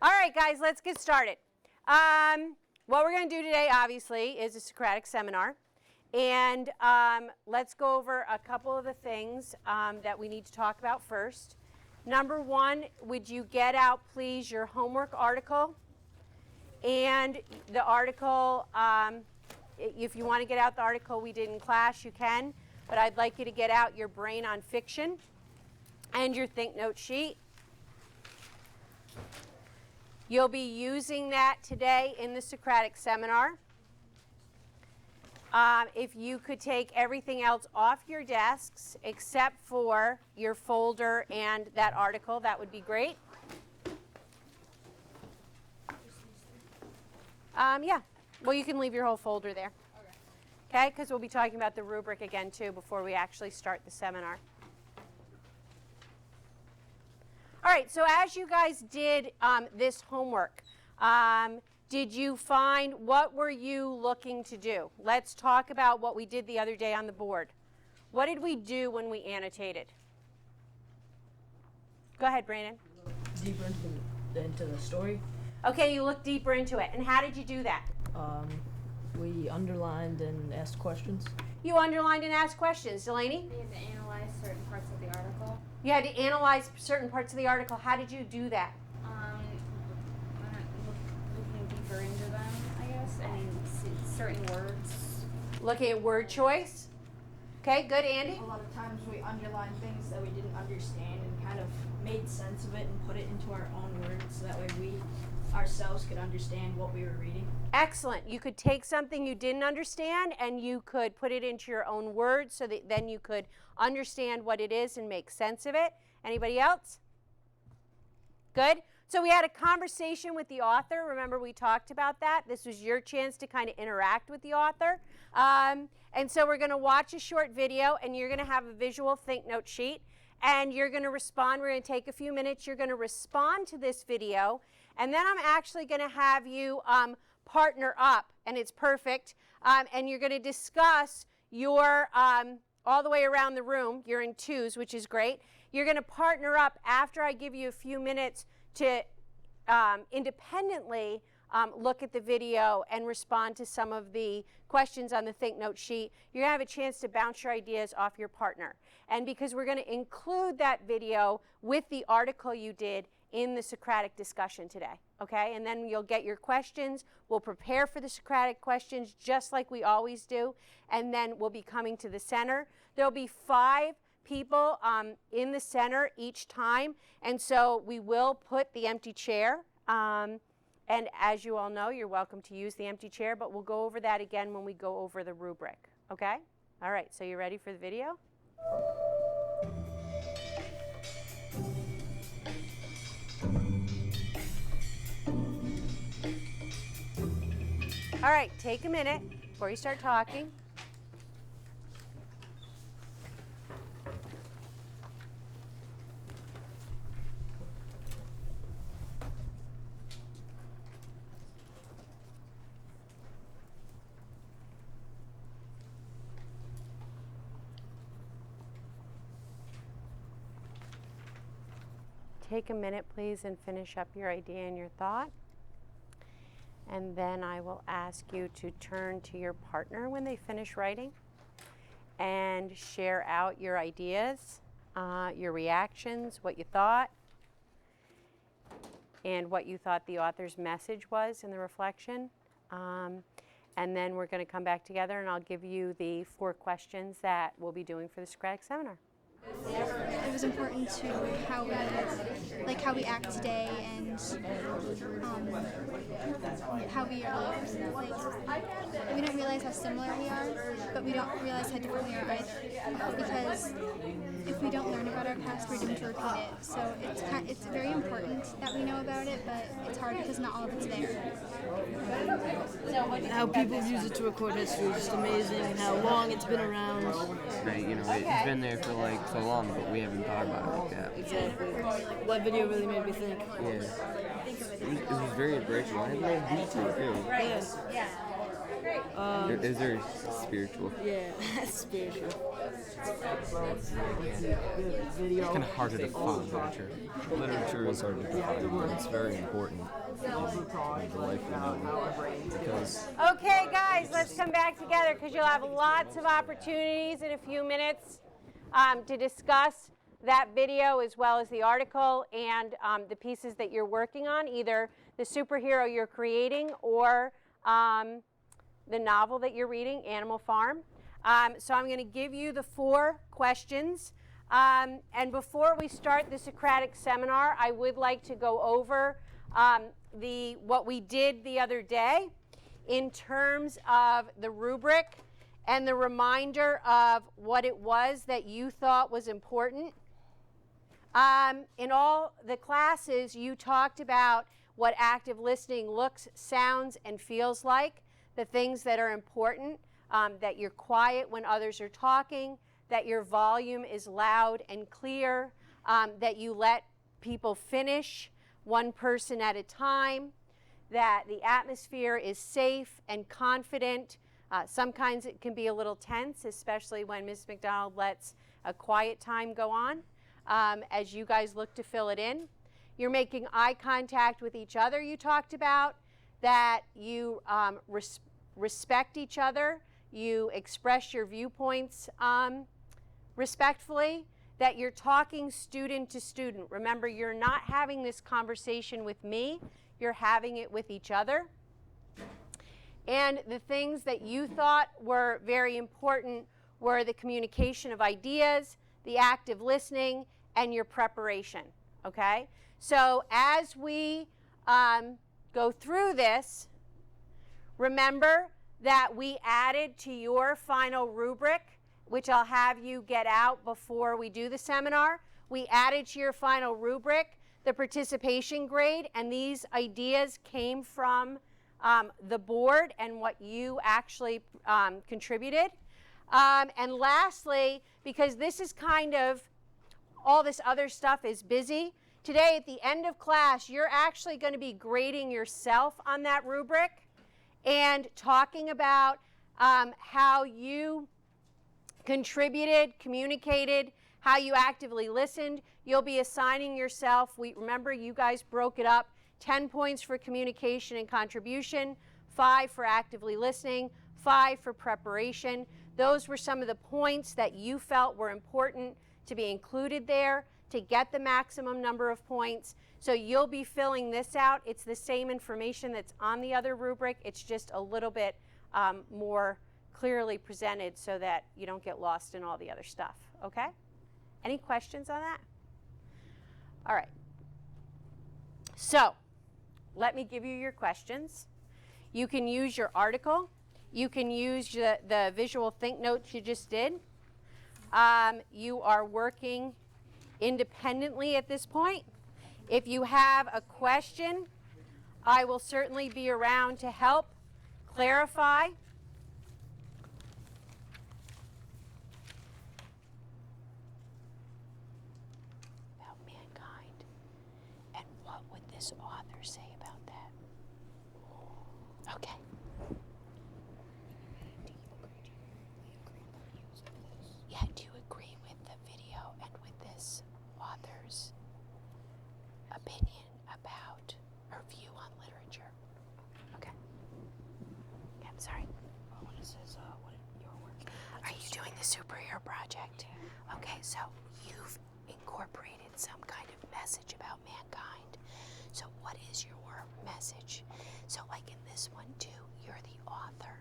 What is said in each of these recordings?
All right, guys, let's get started. What we're going to do today, obviously, is a Socratic seminar. And let's go over a couple of the things that we need to talk about first. Number one, would you get out, please, your homework article? And the article, if you want to get out the article we did in class, you can. But I'd like you to get out your brain on fiction and your think note sheet. You'll be using that today in the Socratic seminar. If you could take everything else off your desks except for your folder and that article, that would be great. Yeah, well, you can leave your whole folder there. Okay, because we'll be talking about the rubric again, too, before we actually start the seminar. All right, so as you guys did this homework, did you find, what were you looking to do? Let's talk about what we did the other day on the board. What did we do when we annotated? Go ahead, Brandon. Deeper into the story. Okay, you looked deeper into it. And how did you do that? We underlined and asked questions. You underlined and asked questions. Delaney? We had to analyze certain parts of the article. You had to analyze certain parts of the article. How did you do that? Looking deeper into them, I guess. I mean, certain words. Looking at word choice. Okay, good, Andy? A lot of times we underlined things that we didn't understand and kind of made sense of it and put it into our own words so that way we ourselves could understand what we were reading. Excellent. You could take something you didn't understand and you could put it into your own words so that then you could understand what it is and make sense of it. Anybody else? Good. So we had a conversation with the author. Remember, we talked about that. This was your chance to kind of interact with the author. And so we're going to watch a short video, and you're going to have a visual think note sheet, and you're going to respond. We're going to take a few minutes. You're going to respond to this video, and then I'm actually going to have you partner up, and it's perfect, and you're going to discuss your, all the way around the room. You're in twos, which is great. You're going to partner up after I give you a few minutes to independently look at the video and respond to some of the questions on the think note sheet. You're going to have a chance to bounce your ideas off your partner. And because we're going to include that video with the article you did in the Socratic discussion today, okay? And then you'll get your questions. We'll prepare for the Socratic questions just like we always do, and then we'll be coming to the center. There'll be 5 people in the center each time, and so we will put the empty chair. And as you all know, you're welcome to use the empty chair, but we'll go over that again when we go over the rubric, okay? All right, so you ready for the video? All right, take a minute before you start talking. Take a minute, please, and finish up your idea and your thought. And then I will ask you to turn to your partner when they finish writing and share out your ideas, your reactions, what you thought, and what you thought the author's message was in the reflection. And then we're going to come back together and I'll give you the 4 questions that we'll be doing for the Socratic seminar. It was important to how we act today and how we are we don't realize how similar we are, but we don't realize how different we are either. Because if we don't learn about our past, we're doomed to repeat it. So it's very important that we know about it, but it's hard because not all of it's there. How people use it to record history is just amazing. How long it's been around. Right, you know, it's been there for like so long, but we haven't thought about it like that. Exactly. That video really made me think. Yeah. It was very inspirational. I had a lot of detail too. Yes. Is there spiritual? Yeah, spiritual. It's kind of hard to define literature. Literature is hard to define, but it's very important in the life we know. Because Okay, guys, let's come back together because you'll have lots of opportunities in a few minutes to discuss that video as well as the article and the pieces that you're working on, either the superhero you're creating or the novel that you're reading, Animal Farm. So I'm going to give you the 4 questions. And before we start the Socratic seminar, I would like to go over what we did the other day in terms of the rubric and the reminder of what it was that you thought was important. In all the classes, you talked about what active listening looks, sounds, and feels like, the things that are important, that you're quiet when others are talking, that your volume is loud and clear, that you let people finish one person at a time, that the atmosphere is safe and confident. Sometimes it can be a little tense, especially when Ms. McDonald lets a quiet time go on as you guys look to fill it in. You're making eye contact with each other, you talked about, that you respect each other, you express your viewpoints respectfully, that you're talking student to student. Remember, you're not having this conversation with me, you're having it with each other. And the things that you thought were very important were the communication of ideas, the active listening, and your preparation, okay? So as we go through this, remember that we added to your final rubric, which I'll have you get out before we do the seminar. We added to your final rubric the participation grade, and these ideas came from the board and what you actually contributed. And lastly, because this is kind of, all this other stuff is busy, today at the end of class, you're actually going to be grading yourself on that rubric and talking about how you contributed, communicated, how you actively listened. You'll be assigning yourself, remember you guys broke it up, 10 points for communication and contribution, 5 for actively listening, 5 for preparation. Those were some of the points that you felt were important to be included there to get the maximum number of points. So you'll be filling this out. It's the same information that's on the other rubric. It's just a little bit more clearly presented so that you don't get lost in all the other stuff, okay? Any questions on that? All right. So let me give you your questions. You can use your article. You can use the visual think notes you just did. You are working independently at this point. If you have a question, I will certainly be around to help clarify. About mankind, and what would this author say about that? Okay. Yeah, do you agree with the video and with this author's opinion about her view on literature? Okay. Yeah, I'm sorry. When it says what you're working on. Are you doing the superhero project? Okay, so you've incorporated some kind of message about mankind. So what is your message? So like in this one too, you're the author.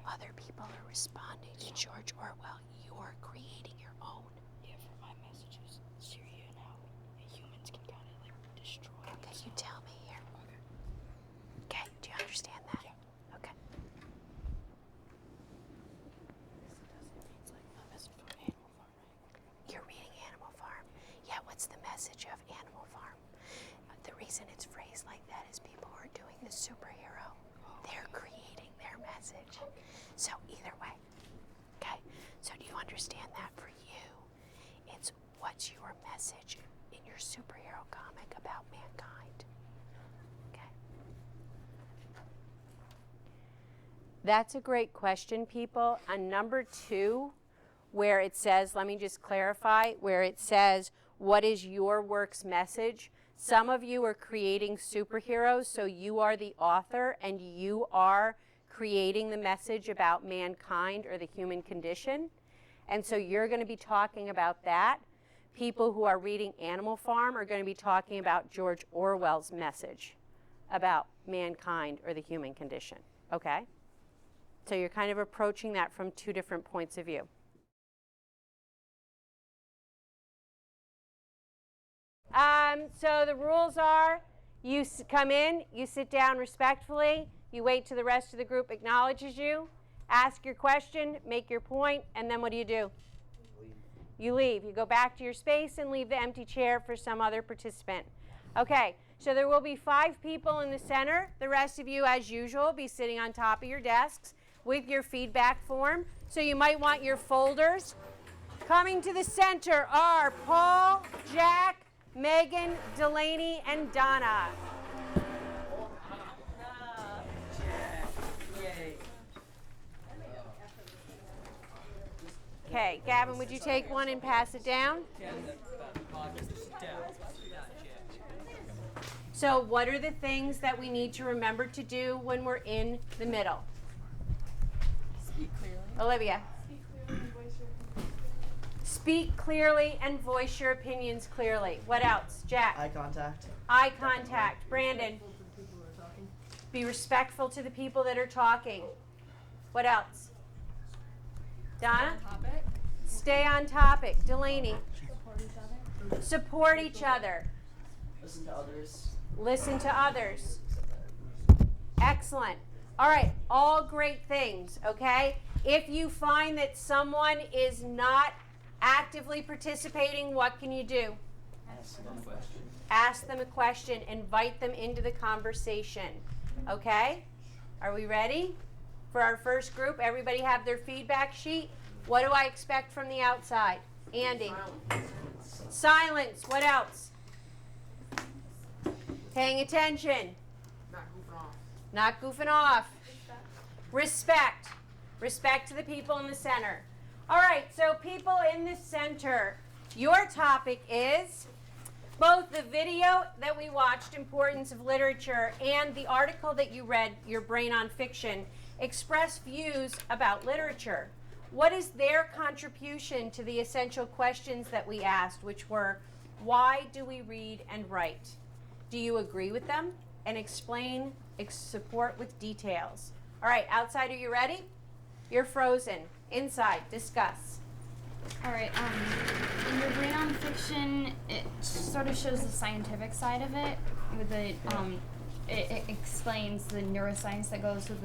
Other people are responding to George Orwell. You're creating your own. Yeah, for my messages, Syria and how humans can kind of like destroy. Okay, you tell me here. Okay, do you understand that? Yeah. Okay. It's like a message from Animal Farm, right? You're reading Animal Farm. Yeah, what's the message of Animal Farm? The reason it's phrased like that is people who are doing the superhero, they're creating their message. So either way, okay? So do you understand that for you? It's what's your message in your superhero comic about mankind? Okay. That's a great question, people. On number 2, where it says, let me just clarify, where it says, what is your work's message? Some of you are creating superheroes, so you are the author and you are creating the message about mankind or the human condition. And so you're going to be talking about that. People who are reading Animal Farm are going to be talking about George Orwell's message about mankind or the human condition. Okay? So you're kind of approaching that from 2 different points of view. So the rules are, you come in, you sit down respectfully, you wait till the rest of the group acknowledges you, ask your question, make your point, and then what do? You leave. You go back to your space and leave the empty chair for some other participant. Okay, so there will be 5 people in the center. The rest of you, as usual, be sitting on top of your desks with your feedback form. So you might want your folders. Coming to the center are Paul, Jack, Megan, Delaney, and Donna. Okay, Gavin, would you take one and pass it down? So what are the things that we need to remember to do when we're in the middle? Speak clearly. Olivia. Speak clearly and voice your opinions clearly. What else? Jack. Eye contact. Eye contact. Brandon. Be respectful to the people that are talking. What else? Donna? Stay on topic. Delaney? Support each other. Listen to others. Listen to others. Excellent. All right, all great things, okay? If you find that someone is not actively participating, what can you do? Ask them a question. Invite them into the conversation, okay? Are we ready? For our first group, everybody have their feedback sheet. What do I expect from the outside? Andy. Silence. What else? Paying attention. Not goofing off. Respect. Respect to the people in the center. All right, so people in the center, your topic is both the video that we watched, Importance of Literature, and the article that you read, Your Brain on Fiction, express views about literature. What is their contribution to the essential questions that we asked, which were, why do we read and write? Do you agree with them? And explain, support with details. All right, outside, are you ready? You're frozen. Inside, discuss. All right. In Your Brain on Fiction, it sort of shows the scientific side of it. With it explains the neuroscience that goes with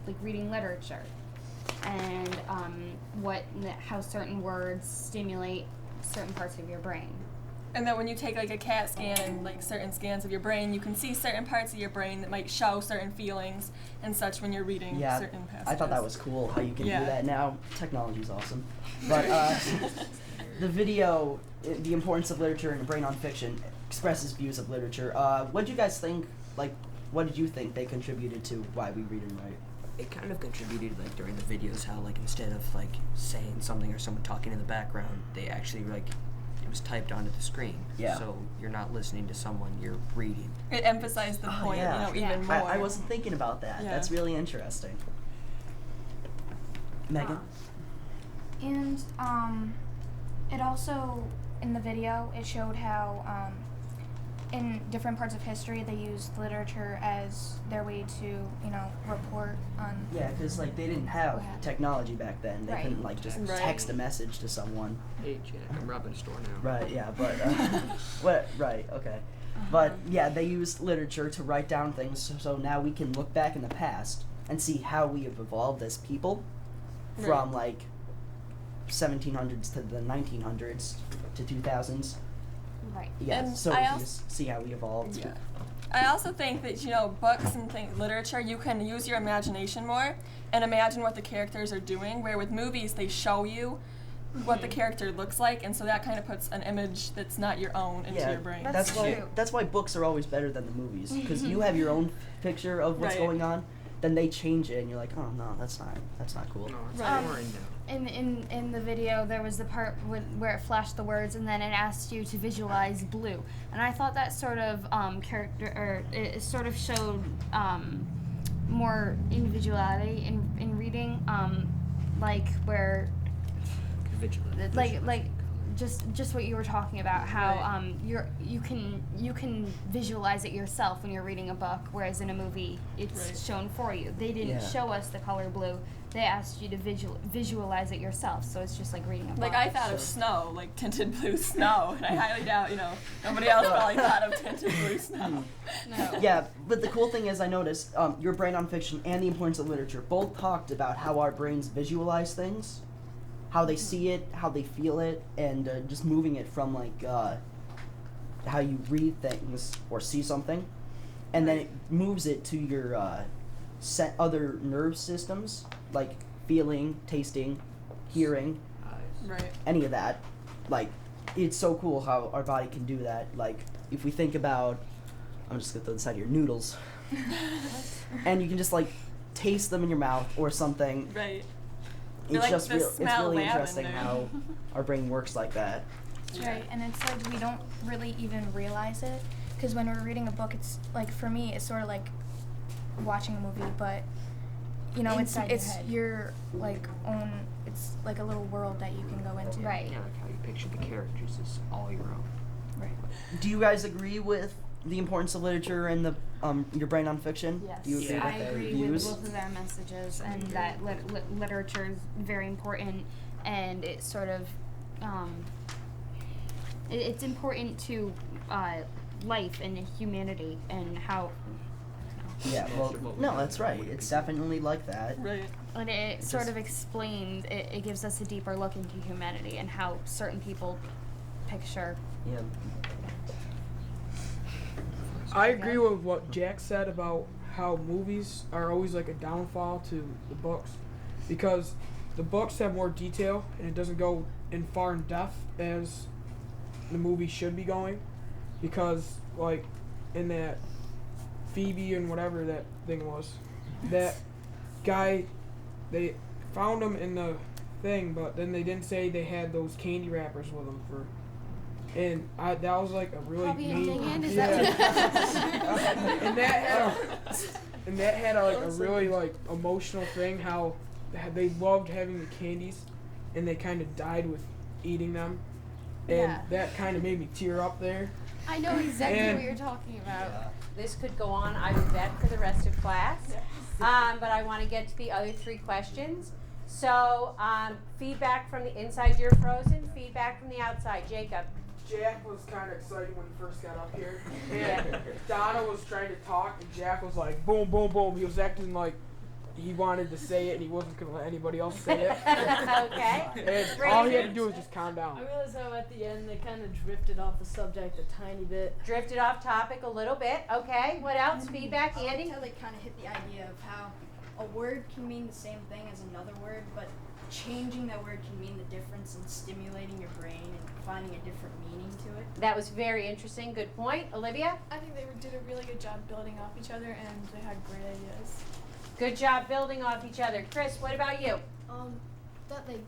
like reading literature, and how certain words stimulate certain parts of your brain. And that when you take like a CAT scan and like certain scans of your brain, you can see certain parts of your brain that might show certain feelings and such when you're reading certain passages. I thought that was cool how you can do that now. Technology's awesome. But the video, The Importance of Literature and Brain on Fiction, expresses views of literature. What do you guys think, what did you think they contributed to why we read and write? It kind of contributed, like, during the videos, how, like, instead of, like, saying something or someone talking in the background, they actually, like, it was typed onto the screen. Yeah. So you're not listening to someone, you're reading. It emphasized the point, even more. I wasn't thinking about that. Yeah. That's really interesting. Megan? And it also, in the video, it showed how in different parts of history they used literature as their way to, report on. Yeah, because they didn't have technology back then. They couldn't just text a message to someone. Hey, Jack, I'm robbing a store now. Right. Yeah, but right. Okay. But yeah, they used literature to write down things, so now we can look back in the past and see how we have evolved as people from 1700s to the 1900s to 2000s. Right. Yeah, And so we I can just see how we evolved. Yeah. I also think that, books and literature, you can use your imagination more and imagine what the characters are doing, where with movies, they show you what the character looks like, and so that kind of puts an image that's not your own into your brain. That's why books are always better than the movies, because you have your own picture of what's going on. then they change it, and you're like, oh no, that's not cool. No, it's Right. boring now. In the video, there was the part where it flashed the words, and then it asked you to visualize blue, and I thought that sort of it sort of showed more individuality in reading, like where like just what you were talking about, how you can visualize it yourself when you're reading a book, whereas in a movie it's shown for you. They didn't show us the color blue. They asked you to visualize it yourself, so it's just like reading a book. Like I thought of snow, like tinted blue snow, and I highly doubt, nobody else probably thought of tinted blue snow. No. Yeah, but the cool thing is, I noticed your brain on fiction and the importance of literature both talked about how our brains visualize things, how they see it, how they feel it, and just moving it from like how you read things or see something, and then it moves it to your other nerve systems, like feeling, tasting, hearing, any of that. Like, it's so cool how our body can do that. Like, if we think about, I'm just gonna throw this out here, noodles, and you can just like taste them in your mouth or something. Right. It's like just the it's smell really interesting lavender. how our brain works like that. Right, and it's like we don't really even realize it, because when we're reading a book, it's like, for me, it's sort of like watching a movie, but Inside your it's head. your like own. It's like a little world that you can go into. Right. Yeah, like how you picture the characters is all your own. Right. Do you guys agree with the importance of literature and the your brain on fiction? Yes. Do you agree I with their agree views? with both of their messages, and that literature is very important, and it's sort of it's important to life and humanity and how. Yeah, well, no, that's right. It's definitely like that. Right. And it sort of explains. It gives us a deeper look into humanity and how certain people picture. Yeah. I agree with what Jack said about how movies are always like a downfall to the books, because the books have more detail and it doesn't go in far in depth as the movie should be going, because like in that Phoebe and whatever that thing was, that guy, they found him in the thing, but then they didn't say they had those candy wrappers with them for. And that was like a really Probably a main. dig in, is yeah. that and that had like a really like emotional thing. How they loved having the candies, and they kind of died with eating them, and Yeah. that kind of made me tear up there. I know exactly And- what you're talking about. This could go on, I would bet, for the rest of class. But I want to get to the other three questions. So, feedback from the inside, you're frozen. Feedback from the outside, Jacob. Jack was kind of excited when he first got up here, and Donna was trying to talk, and Jack was like, boom, boom, boom. He was acting like he wanted to say it, and he wasn't going to let anybody else say it. Okay. And all he had to do was just calm down. I realized how at the end they kind of drifted off the subject a tiny bit. Drifted off topic a little bit. Okay. What else? Feedback, I Andy? liked how they kind of hit the idea of how a word can mean the same thing as another word, but changing that word can mean the difference in stimulating your brain and finding a different meaning to it. That was very interesting. Good point. Olivia? I think they did a really good job building off each other, and they had great ideas. Good job building off each other. Chris, what about you? Thought they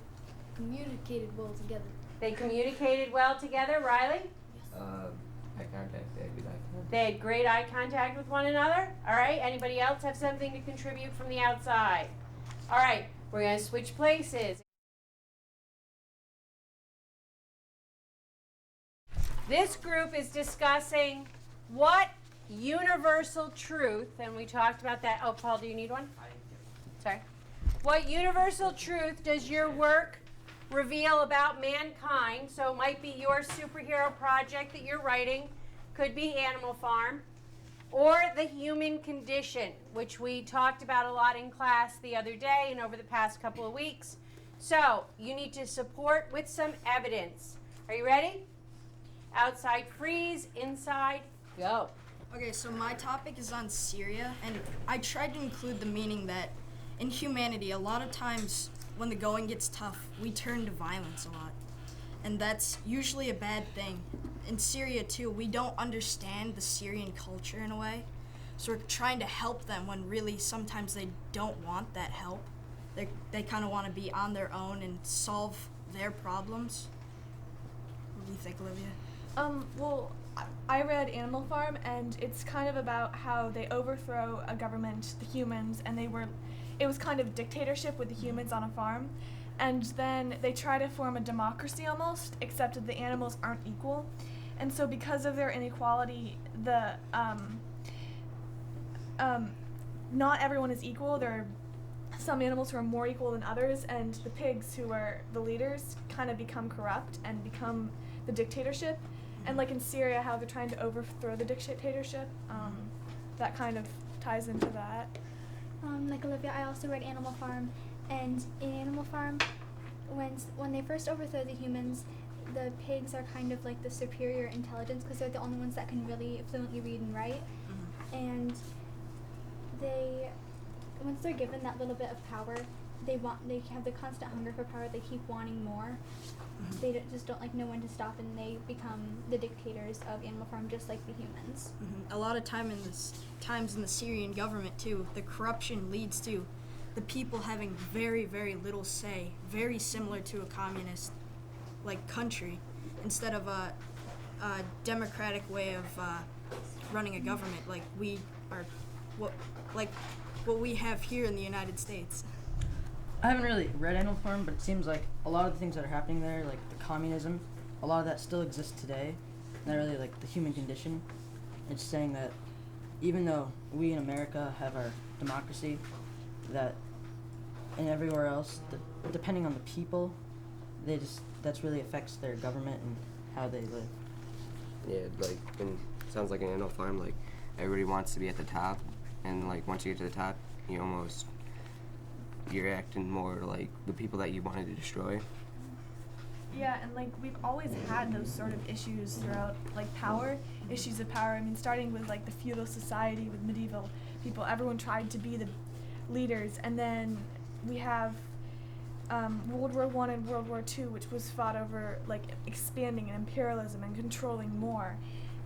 communicated well together. They communicated well together. Riley? Eye contact, they had good eye contact. They had great eye contact with one another. All right. Anybody else have something to contribute from the outside? All right. We're going to switch places. This group is discussing what universal truth, and we talked about that. Oh, Paul, do you need one? Sorry. What universal truth does your work reveal about mankind? So it might be your superhero project that you're writing, could be Animal Farm, or the human condition, which we talked about a lot in class the other day and over the past couple of weeks. So you need to support with some evidence. Are you ready? Outside freeze, inside go. Okay, so my topic is on Syria, and I tried to include the meaning that in humanity, a lot of times when the going gets tough, we turn to violence a lot. And that's usually a bad thing. In Syria, too, we don't understand the Syrian culture in a way. So we're trying to help them when really sometimes they don't want that help. They kind of want to be on their own and solve their problems. What do you think, Olivia? Well, I read Animal Farm, and it's kind of about how they overthrow a government, the humans, and it was kind of dictatorship with the humans on a farm, and then they try to form a democracy almost, except that the animals aren't equal, and so because of their inequality, not everyone is equal. There are some animals who are more equal than others, and the pigs, who are the leaders, kind of become corrupt and become the dictatorship. And like in Syria, how they're trying to overthrow the dictatorship, that kind of ties into that. Like Olivia, I also read Animal Farm, and in Animal Farm, when they first overthrow the humans, the pigs are kind of like the superior intelligence because they're the only ones that can really fluently read and write. And once they're given that little bit of power, they have the constant hunger for power. They keep wanting more. They just don't know when to stop, and they become the dictators of Animal Farm, just like the humans. A lot of times in the Syrian government too, the corruption leads to the people having very, very little say, very similar to a communist country, instead of a democratic way of running a government what we have here in the United States. I haven't really read Animal Farm, but it seems like a lot of the things that are happening there, like the communism, a lot of that still exists today. Not really like the human condition. It's saying that even though we in America have our democracy, that and everywhere else, depending on the people, that's really affects their government and how they live. Yeah, sounds like an Animal Farm. Everybody wants to be at the top, and once you get to the top, you're acting more like the people that you wanted to destroy. Yeah, and we've always had those sort of issues throughout, power, issues of power. I mean, starting with the feudal society with medieval people, everyone tried to be the leaders, and then we have World War I and World War II, which was fought over expanding and imperialism and controlling more.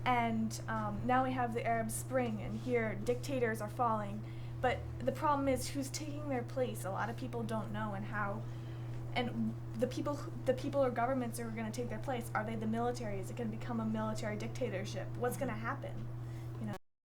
And now we have the Arab Spring, and here dictators are falling. But the problem is who's taking their place. A lot of people don't know, and how. And the people or governments who are going to take their place, are they the military? Is it going to become a military dictatorship? What's going to happen?